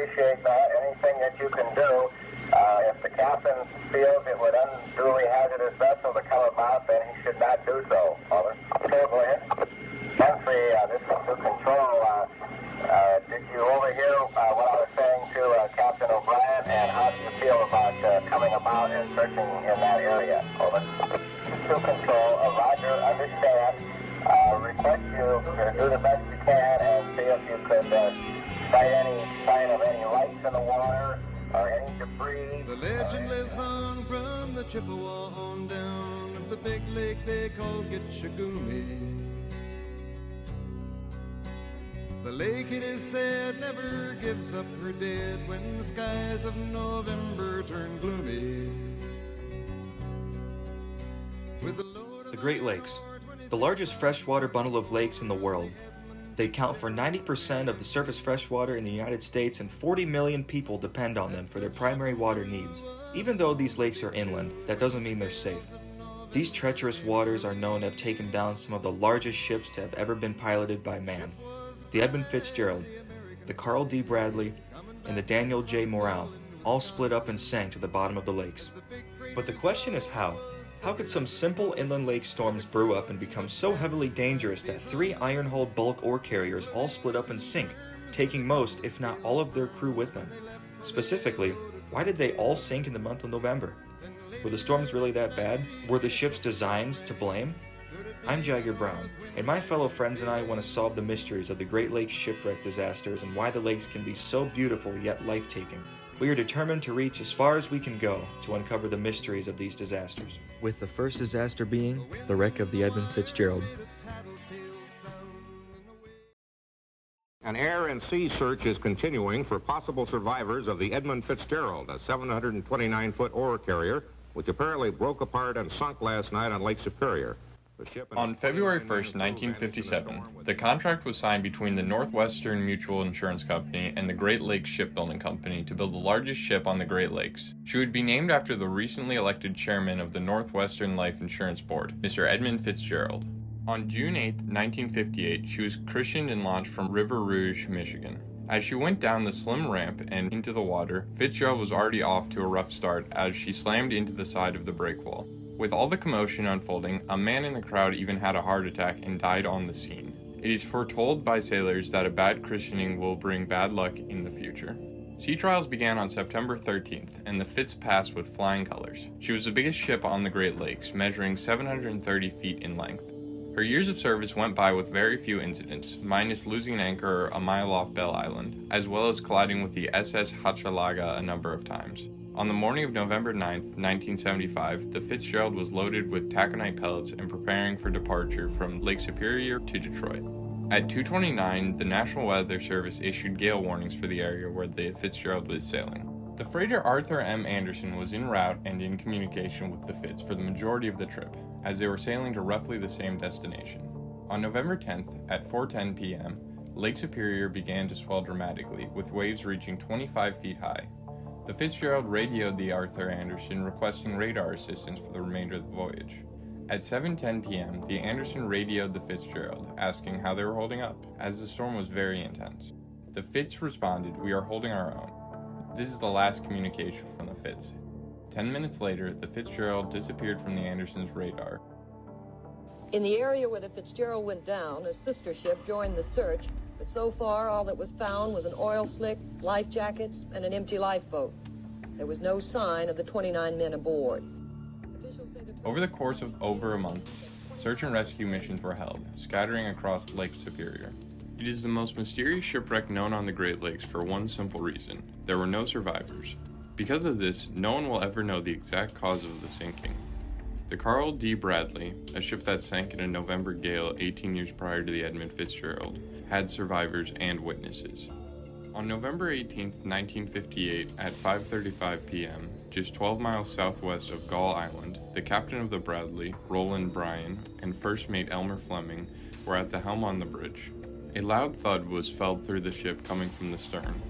appreciate that. Anything that you can do. If the captain feels it would unduly hazardous vessel to come about, then he should not do so. Over. Okay, go ahead. Humphrey, this is to control. Did you overhear what I was saying to Captain O'Brien, and how do you feel about coming about and searching in that area? Over. To control, Roger, understand. Request you to do the best you can and see if you could sight any sign of any lights in the water or any debris. The legend lives on from the Chippewa on down of the big lake they call Gitchagumi. The lake, it is said, never gives up her dead when the skies of November turn gloomy. With the Great Lakes, the largest freshwater bundle of lakes in the world. They account for 90% of the surface freshwater in the United States, and 40 million people depend on them for their primary water needs. Even though these lakes are inland, that doesn't mean they're safe. These treacherous waters are known to have taken down some of the largest ships to have ever been piloted by man. The Edmund Fitzgerald, the Carl D. Bradley, and the Daniel J. Morale all split up and sank to the bottom of the lakes. But the question is how? How could some simple inland lake storms brew up and become so heavily dangerous that 3 iron-hulled bulk ore carriers all split up and sink, taking most, if not all of their crew with them? Specifically, why did they all sink in the month of November? Were the storms really that bad? Were the ship's designs to blame? I'm Jagger Brown, and my fellow friends and I want to solve the mysteries of the Great Lakes shipwreck disasters and why the lakes can be so beautiful yet life-taking. We are determined to reach as far as we can go to uncover the mysteries of these disasters. With the first disaster being the wreck of the Edmund Fitzgerald. An air and sea search is continuing for possible survivors of the Edmund Fitzgerald, a 729-foot ore carrier, which apparently broke apart and sunk last night on Lake Superior. On February 1st, 1957, the contract was signed between the Northwestern Mutual Insurance Company and the Great Lakes Shipbuilding Company to build the largest ship on the Great Lakes. She would be named after the recently elected chairman of the Northwestern Life Insurance Board, Mr. Edmund Fitzgerald. On June 8, 1958, she was christened and launched from River Rouge, Michigan. As she went down the slim ramp and into the water, Fitzgerald was already off to a rough start as she slammed into the side of the breakwall. With all the commotion unfolding, a man in the crowd even had a heart attack and died on the scene. It is foretold by sailors that a bad christening will bring bad luck in the future. Sea trials began on September 13th, and the Fitz passed with flying colors. She was the biggest ship on the Great Lakes, measuring 730 feet in length. Her years of service went by with very few incidents, minus losing an anchor a mile off Bell Island, as well as colliding with the SS Hochelaga a number of times. On the morning of November 9, 1975, the Fitzgerald was loaded with taconite pellets and preparing for departure from Lake Superior to Detroit. At 2:29, the National Weather Service issued gale warnings for the area where the Fitzgerald was sailing. The freighter Arthur M. Anderson was en route and in communication with the Fitz for the majority of the trip, as they were sailing to roughly the same destination. On November 10th, at 4:10 p.m., Lake Superior began to swell dramatically, with waves reaching 25 feet high. The Fitzgerald radioed the Arthur Anderson requesting radar assistance for the remainder of the voyage. At 7:10 p.m., the Anderson radioed the Fitzgerald, asking how they were holding up, as the storm was very intense. The Fitz responded, "We are holding our own." This is the last communication from the Fitz. 10 minutes later, the Fitzgerald disappeared from the Anderson's radar. In the area where the Fitzgerald went down, a sister ship joined the search, but so far all that was found was an oil slick, life jackets, and an empty lifeboat. There was no sign of the 29 men aboard. Over the course of over a month, search and rescue missions were held, scattering across Lake Superior. It is the most mysterious shipwreck known on the Great Lakes for one simple reason: there were no survivors. Because of this, no one will ever know the exact cause of the sinking. The Carl D. Bradley, a ship that sank in a November gale 18 years prior to the Edmund Fitzgerald, had survivors and witnesses. On November 18, 1958, at 5:35 p.m., just 12 miles southwest of Gull Island, the captain of the Bradley, Roland Bryan, and first mate Elmer Fleming were at the helm on the bridge. A loud thud was felt through the ship coming from the stern.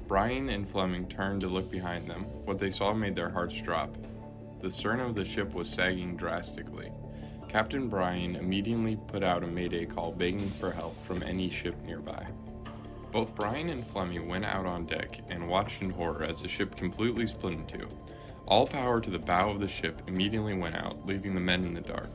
Bryan and Fleming turned to look behind them. What they saw made their hearts drop. The stern of the ship was sagging drastically. Captain Bryan immediately put out a mayday call begging for help from any ship nearby. Both Brian and Flemmy went out on deck and watched in horror as the ship completely split in two. All power to the bow of the ship immediately went out, leaving the men in the dark.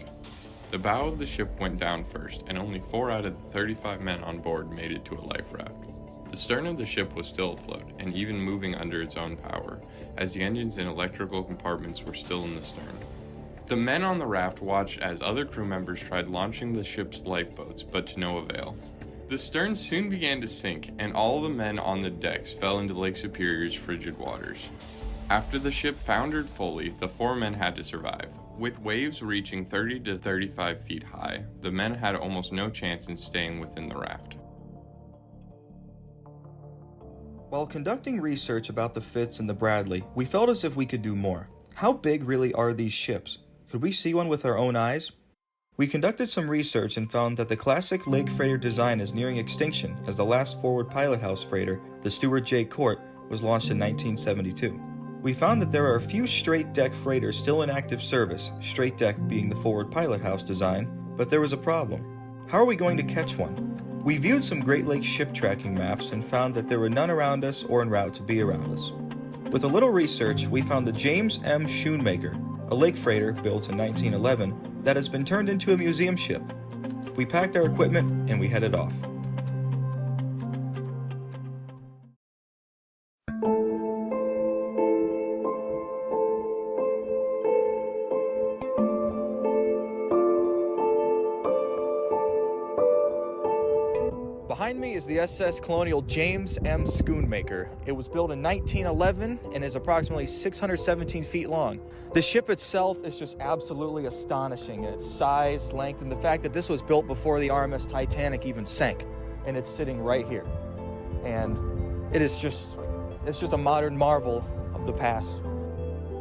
The bow of the ship went down first, and only 4 out of the 35 men on board made it to a life raft. The stern of the ship was still afloat, and even moving under its own power, as the engines and electrical compartments were still in the stern. The men on the raft watched as other crew members tried launching the ship's lifeboats, but to no avail. The stern soon began to sink, and all the men on the decks fell into Lake Superior's frigid waters. After the ship foundered fully, the 4 men had to survive. With waves reaching 30 to 35 feet high, the men had almost no chance in staying within the raft. While conducting research about the Fitz and the Bradley, we felt as if we could do more. How big really are these ships? Could we see one with our own eyes? We conducted some research and found that the classic lake freighter design is nearing extinction, as the last forward pilot house freighter, the Stuart J. Court, was launched in 1972. We found that there are a few straight deck freighters still in active service, straight deck being the forward pilot house design, but there was a problem. How are we going to catch one? We viewed some Great Lakes ship tracking maps and found that there were none around us or en route to be around us. With a little research, we found the James M. Schoonmaker, a lake freighter built in 1911 that has been turned into a museum ship. We packed our equipment and we headed off. Behind me is the SS Colonial James M. Schoonmaker. It was built in 1911 and is approximately 617 feet long. The ship itself is just absolutely astonishing in its size, length, and the fact that this was built before the RMS Titanic even sank. And it's sitting right here. And it's just a modern marvel of the past.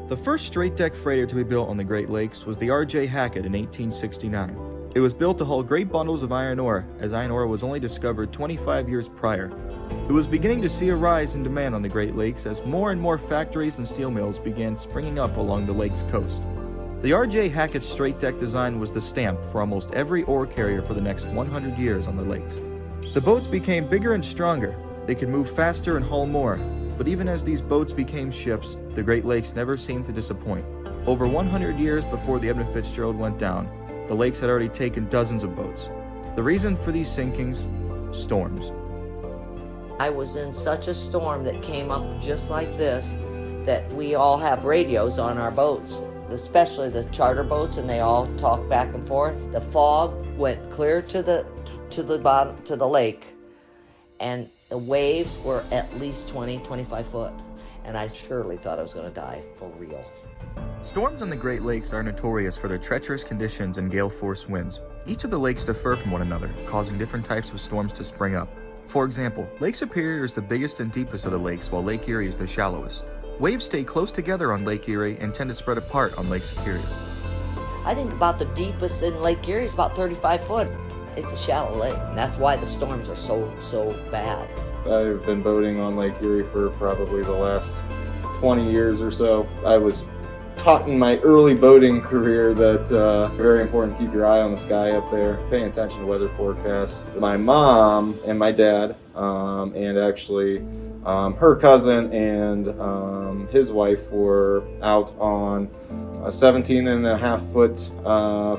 The first straight deck freighter to be built on the Great Lakes was the R.J. Hackett in 1869. It was built to haul great bundles of iron ore, as iron ore was only discovered 25 years prior. It was beginning to see a rise in demand on the Great Lakes as more and more factories and steel mills began springing up along the lake's coast. The R.J. Hackett straight deck design was the stamp for almost every ore carrier for the next 100 years on the lakes. The boats became bigger and stronger. They could move faster and haul more. But even as these boats became ships, the Great Lakes never seemed to disappoint. Over 100 years before the Edmund Fitzgerald went down, the lakes had already taken dozens of boats. The reason for these sinkings? Storms. I was in such a storm that came up just like this, that we all have radios on our boats, especially the charter boats, and they all talk back and forth. The fog went clear to the bottom, to the lake, and the waves were at least 20-25 foot, and I surely thought I was going to die for real. Storms on the Great Lakes are notorious for their treacherous conditions and gale-force winds. Each of the lakes differ from one another, causing different types of storms to spring up. For example, Lake Superior is the biggest and deepest of the lakes, while Lake Erie is the shallowest. Waves stay close together on Lake Erie and tend to spread apart on Lake Superior. I think about the deepest in Lake Erie is about 35 foot. It's a shallow lake, and that's why the storms are so bad. I've been boating on Lake Erie for probably the last 20 years or so. I was taught in my early boating career that very important to keep your eye on the sky up there, paying attention to weather forecasts. My mom and my dad, and actually her cousin and his wife were out on a 17.5 foot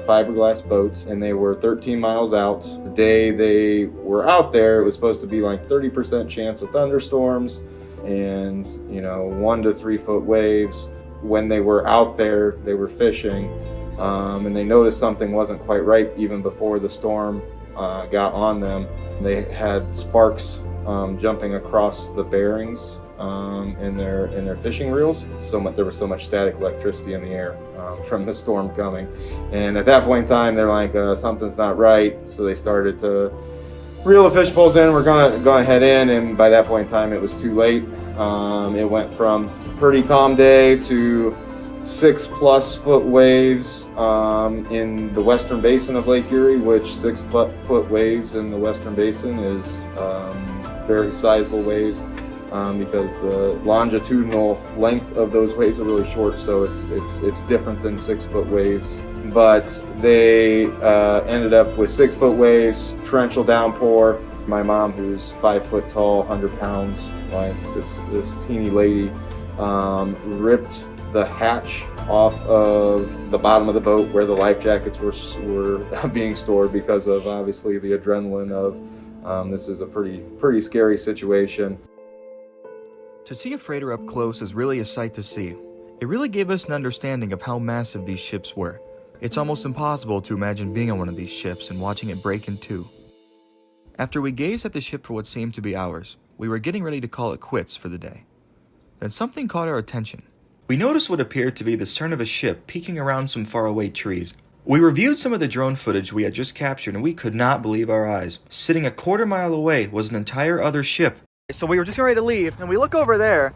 fiberglass boat, and they were 13 miles out. The day they were out there, it was supposed to be like 30% chance of thunderstorms and 1 to 3 foot waves. When they were out there, they were fishing, and they noticed something wasn't quite right even before the storm got on them. They had sparks jumping across the bearings in their fishing reels. There was so much static electricity in the air from the storm coming, and at that point in time, they're like, something's not right. So they started to reel the fish poles in. We're gonna head in, and by that point in time, it was too late. It went from pretty calm day to 6+ foot waves in the western basin of Lake Erie, which 6 foot waves in the western basin is very sizable waves because the longitudinal length of those waves are really short, so it's different than 6 foot waves. But they ended up with 6 foot waves, torrential downpour, My mom, who's 5 foot tall, 100 pounds, this teeny lady, ripped the hatch off of the bottom of the boat where the life jackets were being stored because of obviously the adrenaline of this is a pretty scary situation. To see a freighter up close is really a sight to see. It really gave us an understanding of how massive these ships were. It's almost impossible to imagine being on one of these ships and watching it break in two. After we gazed at the ship for what seemed to be hours, we were getting ready to call it quits for the day. Then something caught our attention. We noticed what appeared to be the stern of a ship peeking around some faraway trees. We reviewed some of the drone footage we had just captured and we could not believe our eyes. Sitting a quarter mile away was an entire other ship. So we were just ready to leave and we look over there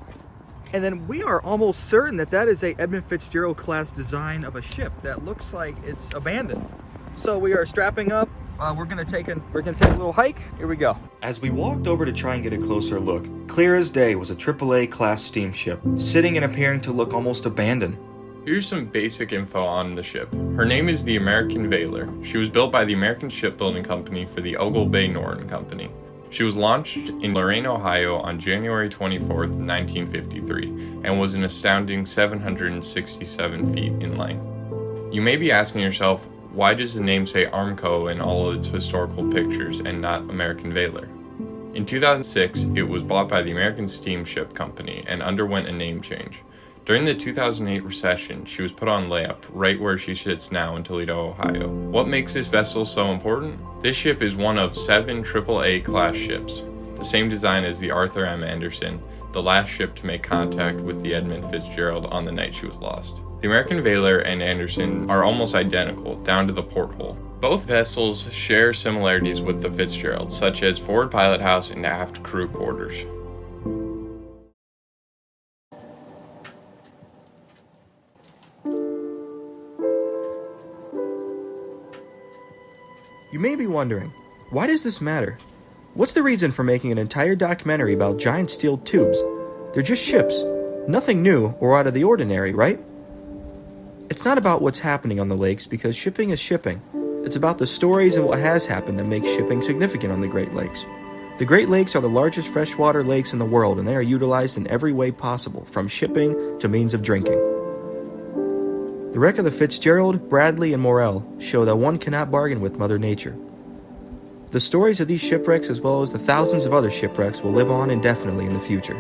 and then we are almost certain that that is a Edmund Fitzgerald class design of a ship that looks like it's abandoned. So we are strapping up. We're gonna take a little hike. Here we go. As we walked over to try and get a closer look, clear as day was a AAA class steamship, sitting and appearing to look almost abandoned. Here's some basic info on the ship. Her name is the American Valor. She was built by the American Shipbuilding Company for the Ogle Bay Norton Company. She was launched in Lorain, Ohio on January 24th, 1953, and was an astounding 767 feet in length. You may be asking yourself, why does the name say Armco in all of its historical pictures and not American Valor? In 2006, it was bought by the American Steamship Company and underwent a name change. During the 2008 recession, she was put on layup right where she sits now in Toledo, Ohio. What makes this vessel so important? This ship is one of 7 AAA class ships, the same design as the Arthur M. Anderson, the last ship to make contact with the Edmund Fitzgerald on the night she was lost. The American Valor and Anderson are almost identical, down to the porthole. Both vessels share similarities with the Fitzgerald, such as forward pilot house and aft crew quarters. You may be wondering, why does this matter? What's the reason for making an entire documentary about giant steel tubes? They're just ships. Nothing new or out of the ordinary, right? It's not about what's happening on the lakes because shipping is shipping. It's about the stories and what has happened that makes shipping significant on the Great Lakes. The Great Lakes are the largest freshwater lakes in the world and they are utilized in every way possible, from shipping to means of drinking. The wreck of the Fitzgerald, Bradley, and Morel show that one cannot bargain with Mother Nature. The stories of these shipwrecks, as well as the thousands of other shipwrecks, will live on indefinitely in the future.